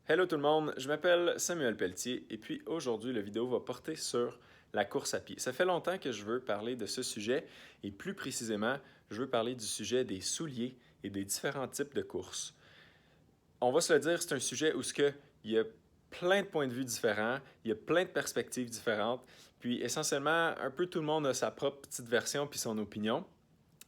Hello tout le monde, je m'appelle Samuel Pelletier et puis aujourd'hui la vidéo va porter sur la course à pied. Ça fait longtemps que je veux parler de ce sujet et plus précisément, je veux parler du sujet des souliers et des différents types de courses. On va se le dire, c'est un sujet où il y a plein de points de vue différents, il y a plein de perspectives différentes, puis essentiellement un peu tout le monde a sa propre petite version puis son opinion.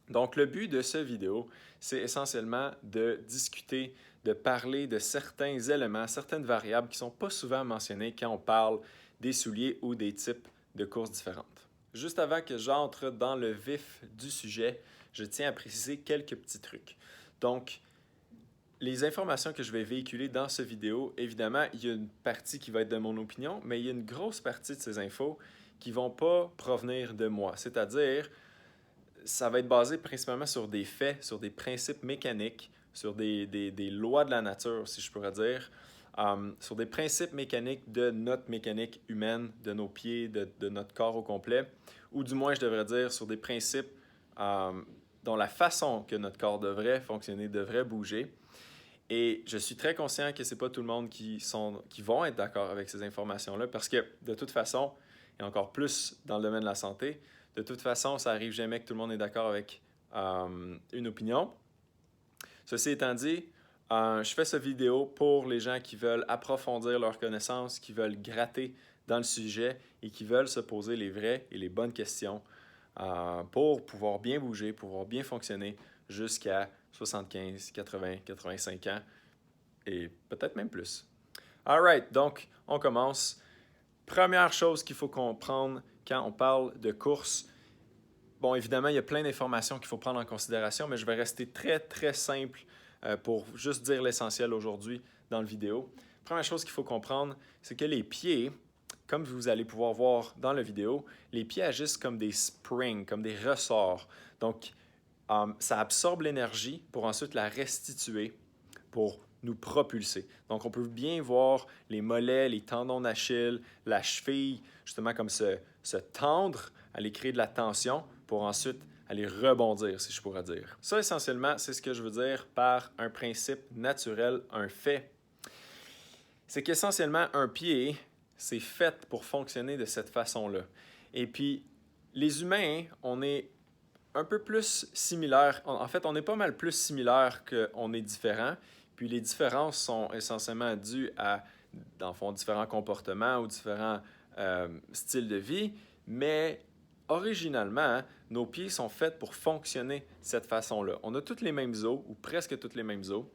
Donc, le but de cette vidéo, c'est essentiellement de discuter, de parler de certains éléments, certaines variables qui ne sont pas souvent mentionnées quand on parle des souliers ou des types de courses différentes. Juste avant que j'entre dans le vif du sujet, je tiens à préciser quelques petits trucs. Donc, les informations que je vais véhiculer dans cette vidéo, évidemment, il y a une partie qui va être de mon opinion, mais il y a une grosse partie de ces infos qui ne vont pas provenir de moi. C'est-à-dire, ça va être basé principalement sur des faits, sur des principes mécaniques, sur des lois de la nature, si je pourrais dire, sur des principes mécaniques de notre mécanique humaine, de nos pieds, de notre corps au complet, ou du moins, je devrais dire, sur des principes dont la façon que notre corps devrait fonctionner, devrait bouger. Et je suis très conscient que ce n'est pas tout le monde qui vont être d'accord avec ces informations-là, parce que de toute façon, et encore plus dans le domaine de la santé, de toute façon, ça n'arrive jamais que tout le monde est d'accord avec une opinion. Ceci étant dit, je fais cette vidéo pour les gens qui veulent approfondir leurs connaissances, qui veulent gratter dans le sujet et qui veulent se poser les vraies et les bonnes questions pour pouvoir bien bouger, pouvoir bien fonctionner jusqu'à 75, 80, 85 ans et peut-être même plus. Alright, donc on commence. Première chose qu'il faut comprendre quand on parle de course, bon, évidemment, il y a plein d'informations qu'il faut prendre en considération, mais je vais rester très, très simple pour juste dire l'essentiel aujourd'hui dans la vidéo. Première chose qu'il faut comprendre, c'est que les pieds, comme vous allez pouvoir voir dans la vidéo, les pieds agissent comme des springs, comme des ressorts. Donc, ça absorbe l'énergie pour ensuite la restituer, pour nous propulser. Donc, on peut bien voir les mollets, les tendons d'Achille, la cheville, justement comme se tendre, aller créer de la tension pour ensuite aller rebondir, si je pourrais dire. Ça, essentiellement, c'est ce que je veux dire par un principe naturel, un fait. C'est qu'essentiellement, un pied, c'est fait pour fonctionner de cette façon-là. Et puis, les humains, on est un peu plus similaires. En fait, on est pas mal plus similaires qu'on est différents. Puis les différences sont essentiellement dues à, dans le fond, différents comportements ou différents styles de vie. Mais originalement, nos pieds sont faits pour fonctionner de cette façon-là. On a toutes les mêmes os, ou presque toutes les mêmes os,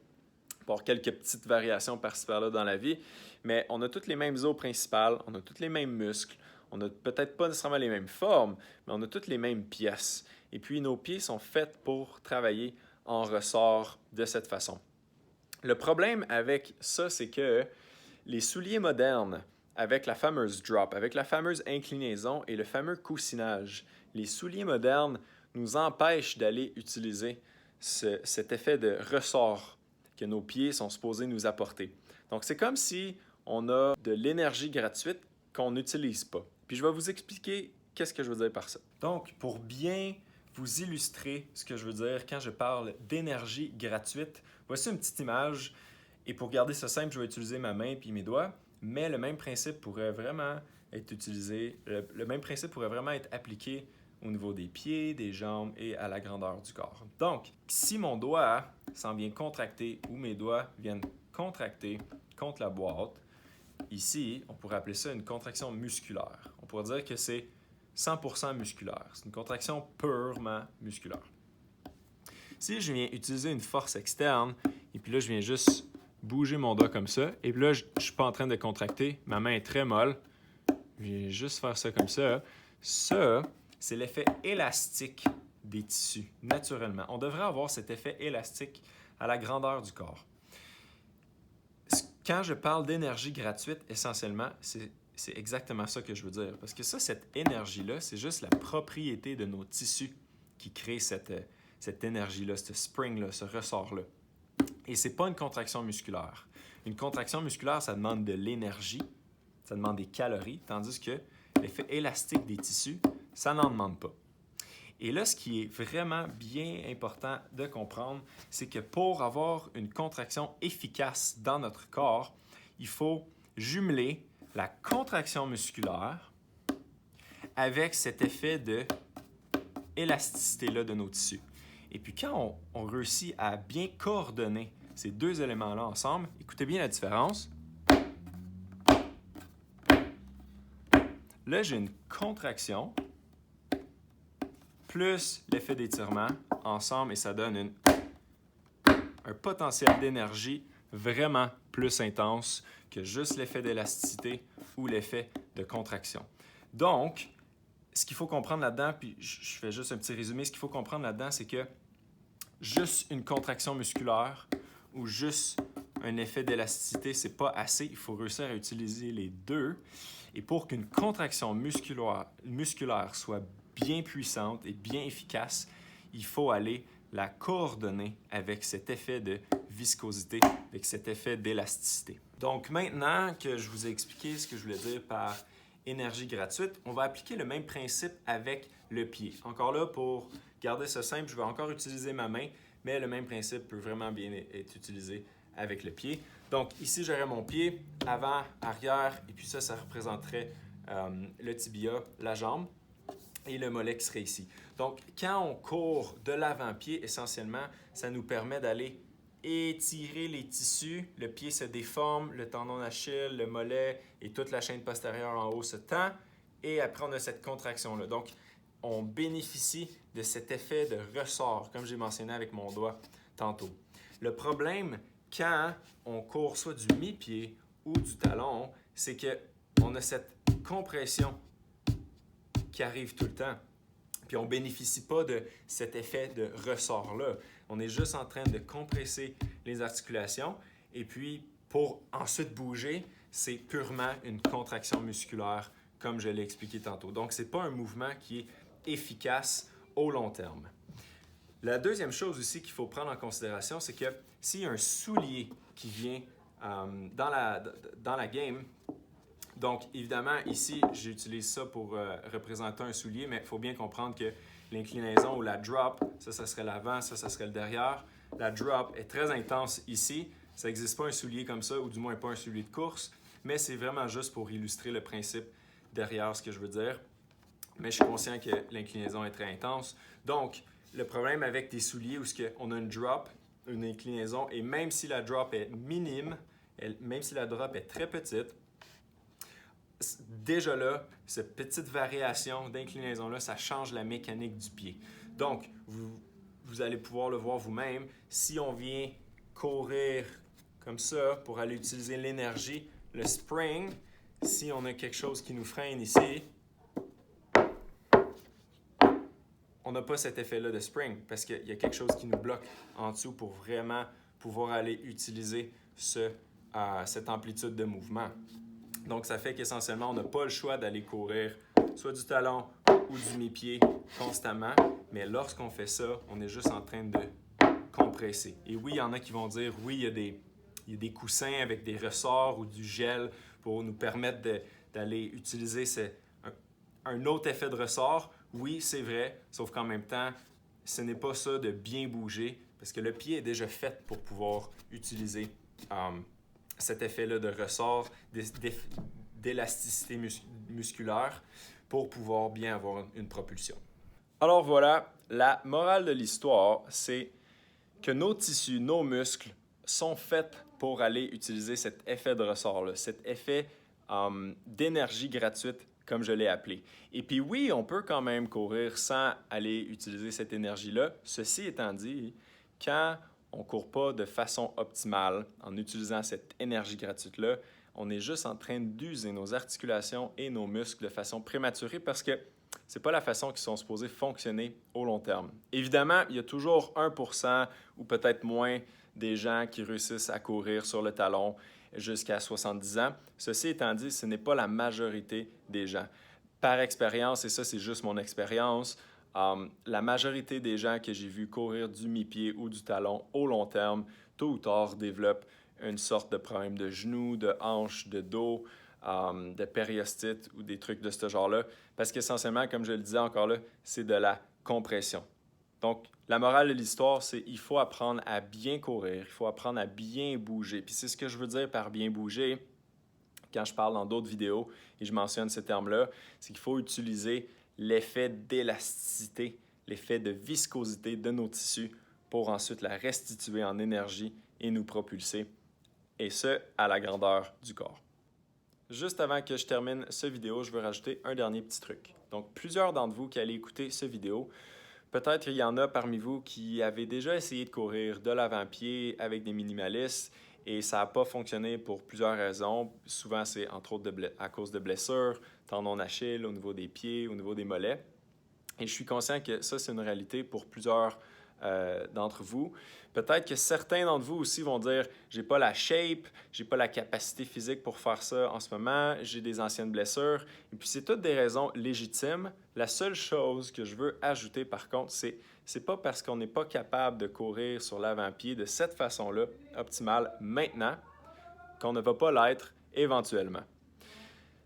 pour quelques petites variations par-ci par-là dans la vie, mais on a toutes les mêmes os principales, on a tous les mêmes muscles, on n'a peut-être pas nécessairement les mêmes formes, mais on a toutes les mêmes pièces. Et puis nos pieds sont faits pour travailler en ressort de cette façon. Le problème avec ça, c'est que les souliers modernes, avec la fameuse drop, avec la fameuse inclinaison et le fameux coussinage, les souliers modernes nous empêchent d'aller utiliser cet effet de ressort que nos pieds sont supposés nous apporter. Donc, c'est comme si on a de l'énergie gratuite qu'on n'utilise pas. Puis, je vais vous expliquer qu'est-ce que je veux dire par ça. Donc, pour bien vous illustrer ce que je veux dire quand je parle d'énergie gratuite, voici une petite image. Et pour garder ça simple, je vais utiliser ma main puis mes doigts, mais le même principe pourrait vraiment être utilisé, le même principe pourrait vraiment être appliqué au niveau des pieds, des jambes et à la grandeur du corps. Donc, si mon doigt s'en vient contracter ou mes doigts viennent contracter contre la boîte, ici, on pourrait appeler ça une contraction musculaire. On pourrait dire que c'est 100% musculaire. C'est une contraction purement musculaire. Si je viens utiliser une force externe, et puis là, je viens juste bouger mon doigt comme ça, et puis là, je ne suis pas en train de contracter, ma main est très molle, je viens juste faire ça comme ça. Ça, c'est l'effet élastique des tissus, naturellement. On devrait avoir cet effet élastique à la grandeur du corps. Quand je parle d'énergie gratuite, essentiellement, c'est exactement ça que je veux dire. Parce que ça, cette énergie-là, c'est juste la propriété de nos tissus qui crée cette énergie-là, ce spring-là, ce ressort-là. Et ce n'est pas une contraction musculaire. Une contraction musculaire, ça demande de l'énergie, ça demande des calories, tandis que l'effet élastique des tissus, ça n'en demande pas. Et là, ce qui est vraiment bien important de comprendre, c'est que pour avoir une contraction efficace dans notre corps, il faut jumeler la contraction musculaire avec cet effet de élasticité-là de nos tissus. Et puis quand on réussit à bien coordonner ces deux éléments-là ensemble, écoutez bien la différence. Là, j'ai une contraction plus l'effet d'étirement ensemble et ça donne un potentiel d'énergie vraiment plus intense que juste l'effet d'élasticité ou l'effet de contraction. Donc, ce qu'il faut comprendre là-dedans, puis je fais juste un petit résumé, ce qu'il faut comprendre là-dedans, c'est que juste une contraction musculaire ou juste un effet d'élasticité, c'est pas assez. Il faut réussir à utiliser les deux. Et pour qu'une contraction musculaire soit bien puissante et bien efficace, il faut aller la coordonner avec cet effet de viscosité, avec cet effet d'élasticité. Donc maintenant que je vous ai expliqué ce que je voulais dire par énergie gratuite, on va appliquer le même principe avec le pied. Encore là, pour garder ça simple, je vais encore utiliser ma main, mais le même principe peut vraiment bien être utilisé avec le pied. Donc ici, j'aurais mon pied avant, arrière, et puis ça représenterait le tibia, la jambe, et le mollet qui serait ici. Donc quand on court de l'avant-pied, essentiellement, ça nous permet d'aller étirer les tissus, le pied se déforme, le tendon d'Achille, le mollet et toute la chaîne postérieure en haut se tend, et après on a cette contraction-là. Donc on bénéficie de cet effet de ressort, comme j'ai mentionné avec mon doigt tantôt. Le problème, quand on court soit du mi-pied ou du talon, c'est qu'on a cette compression qui arrive tout le temps. Puis on ne bénéficie pas de cet effet de ressort-là. On est juste en train de compresser les articulations. Et puis, pour ensuite bouger, c'est purement une contraction musculaire, comme je l'ai expliqué tantôt. Donc, ce n'est pas un mouvement qui est efficace au long terme. La deuxième chose aussi qu'il faut prendre en considération, c'est que s'il y a un soulier qui vient dans la game, donc évidemment ici j'utilise ça pour représenter un soulier, mais il faut bien comprendre que l'inclinaison ou la drop, ça serait l'avant, ça serait le derrière. La drop est très intense ici. Ça n'existe pas un soulier comme ça, ou du moins pas un soulier de course, mais c'est vraiment juste pour illustrer le principe derrière ce que je veux dire. Mais je suis conscient que l'inclinaison est très intense. Donc, le problème avec des souliers où on a une drop, une inclinaison, et même si la drop est minime, même si la drop est très petite, déjà là, cette petite variation d'inclinaison-là, ça change la mécanique du pied. Donc, vous allez pouvoir le voir vous-même. Si on vient courir comme ça pour aller utiliser l'énergie, le spring, si on a quelque chose qui nous freine ici, on n'a pas cet effet-là de spring parce qu'il y a quelque chose qui nous bloque en dessous pour vraiment pouvoir aller utiliser cette amplitude de mouvement. Donc, ça fait qu'essentiellement, on n'a pas le choix d'aller courir soit du talon ou du mi-pied constamment, mais lorsqu'on fait ça, on est juste en train de compresser. Et oui, il y en a qui vont dire, oui, il y a des coussins avec des ressorts ou du gel pour nous permettre d'aller utiliser un autre effet de ressort. Oui, c'est vrai, sauf qu'en même temps, ce n'est pas ça de bien bouger parce que le pied est déjà fait pour pouvoir utiliser cet effet-là de ressort, d'élasticité musculaire pour pouvoir bien avoir une propulsion. Alors voilà, la morale de l'histoire, c'est que nos tissus, nos muscles sont faits pour aller utiliser cet effet de ressort-là, cet effet d'énergie gratuite, comme je l'ai appelé. Et puis oui, on peut quand même courir sans aller utiliser cette énergie-là. Ceci étant dit, quand on ne court pas de façon optimale en utilisant cette énergie gratuite-là, on est juste en train d'user nos articulations et nos muscles de façon prématurée parce que ce n'est pas la façon qu'ils sont supposés fonctionner au long terme. Évidemment, il y a toujours 1% ou peut-être moins des gens qui réussissent à courir sur le talon jusqu'à 70 ans. Ceci étant dit, ce n'est pas la majorité des gens. Par expérience, et ça c'est juste mon expérience, la majorité des gens que j'ai vus courir du mi-pied ou du talon au long terme, tôt ou tard, développent une sorte de problème de genou, de hanche, de dos, de périostite ou des trucs de ce genre-là. Parce qu'essentiellement, comme je le disais encore là, c'est de la compression. Donc, la morale de l'histoire, c'est qu'il faut apprendre à bien courir, il faut apprendre à bien bouger. Puis c'est ce que je veux dire par bien bouger quand je parle dans d'autres vidéos et je mentionne ces termes-là, c'est qu'il faut utiliser l'effet d'élasticité, l'effet de viscosité de nos tissus pour ensuite la restituer en énergie et nous propulser, et ce, à la grandeur du corps. Juste avant que je termine cette vidéo, je veux rajouter un dernier petit truc. Donc, plusieurs d'entre vous qui allez écouter cette vidéo, peut-être qu'il y en a parmi vous qui avez déjà essayé de courir de l'avant-pied avec des minimalistes et ça n'a pas fonctionné pour plusieurs raisons. Souvent, c'est entre autres à cause de blessures, tendons d'Achille, au niveau des pieds, au niveau des mollets. Et je suis conscient que ça, c'est une réalité pour plusieurs d'entre vous. Peut-être que certains d'entre vous aussi vont dire « j'ai pas la shape, j'ai pas la capacité physique pour faire ça en ce moment, j'ai des anciennes blessures. » Et puis, c'est toutes des raisons légitimes. La seule chose que je veux ajouter, par contre, c'est pas parce qu'on n'est pas capable de courir sur l'avant-pied de cette façon-là, optimale, maintenant, qu'on ne va pas l'être éventuellement.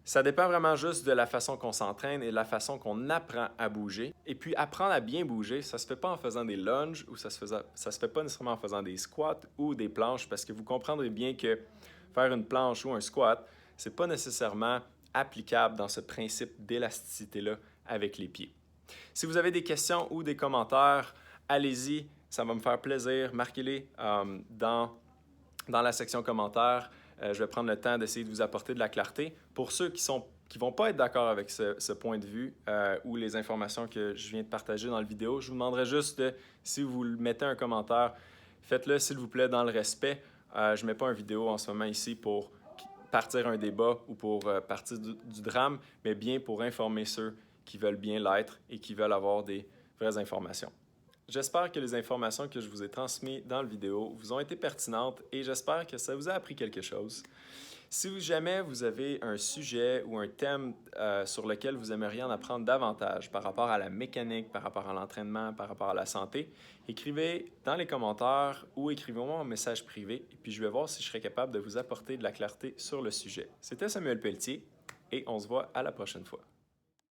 Ça dépend vraiment juste de la façon qu'on s'entraîne et de la façon qu'on apprend à bouger. Et puis, apprendre à bien bouger, ça se fait pas en faisant des lunges ou ça se fait pas nécessairement en faisant des squats ou des planches parce que vous comprendrez bien que faire une planche ou un squat, c'est pas nécessairement applicable dans ce principe d'élasticité-là avec les pieds. Si vous avez des questions ou des commentaires, allez-y, ça va me faire plaisir. Marquez-les dans la section commentaires. Je vais prendre le temps d'essayer de vous apporter de la clarté. Pour ceux qui ne vont pas être d'accord avec ce point de vue ou les informations que je viens de partager dans la vidéo, je vous demanderai juste si vous mettez un commentaire, faites-le s'il vous plaît dans le respect. Je ne mets pas une vidéo en ce moment ici pour partir un débat ou pour partir du drame, mais bien pour informer ceux qui veulent bien l'être et qui veulent avoir des vraies informations. J'espère que les informations que je vous ai transmises dans la vidéo vous ont été pertinentes et j'espère que ça vous a appris quelque chose. Si jamais vous avez un sujet ou un thème sur lequel vous aimeriez en apprendre davantage par rapport à la mécanique, par rapport à l'entraînement, par rapport à la santé, écrivez dans les commentaires ou écrivez-moi un message privé et puis je vais voir si je serai capable de vous apporter de la clarté sur le sujet. C'était Samuel Pelletier et on se voit à la prochaine fois.